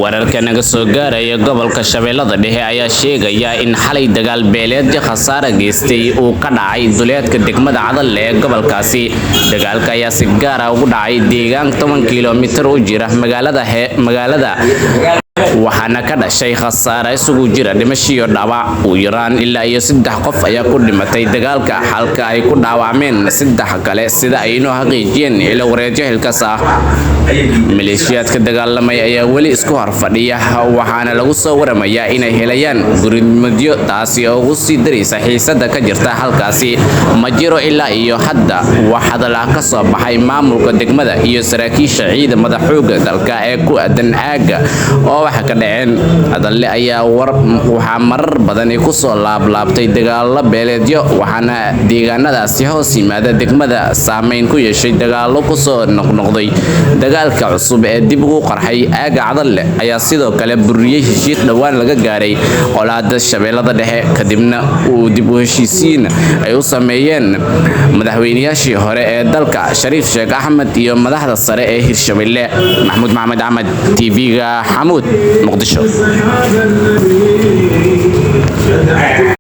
wararka naga soo gaaraya gobolka Shabeellada Dhexe ayaa sheegaya in xalay dagaal beeleed khasaare geystay uu ka dhacay duleedka degmada Cadalle ee gobolkaasi. Dagaalka ayaa si gaar ah ugu dhacay deegaan 10 kiiloomitir u jira magaalada waxaana ka dhashay khasaare isugu jira dhimasho iyo dhaawac. Ugu yaraan ilaa iyo 3 qof ayaa ku dhimatay dagaalka halka ay ku dhaawacmeen 3 kale sida ay inoo xaqiijiyeen ilo wareejyo xilkaas ah. Maleeshiyaadka dagaalamay ayaa weli isku harfadhiya waxaana lagu soo waramayaa inay helayaan gurmadyo taasi oo ugu sii daraysa xiisada ka jirta halkaasi. Ma jiro ilaa iyo hadda wax hadal ah ka soo baxay maamulka degmada iyo saraakiisha ciidamada xoogga dalka ee ku aadan aaga oo waxa ka dhaceen. Cadalle ayaa waxaa marar badan ku soo laablaabtay dagaalo beeleedyo waxaana deegaanadaasi hoos yimaada degmada saameyn ku yeeshay dagaalo ku soo noqnoqday. Dagaalka cusub ee dib ugu qarxay aaga Cadalle ayaa sidoo kale buriyay heshiis dhawaan laga gaaray qolaada Shabeellada Dhexe kadibna uu dib u heshiisiin ay u sameeyeen madaxweynayaashii hore ee dalka Shariif Sheekh Axmed iyo madaxda sare ee Hirshabelle. Maxamuud Maxamed Ahmed, TV-ga Xamuud, Muqdisho.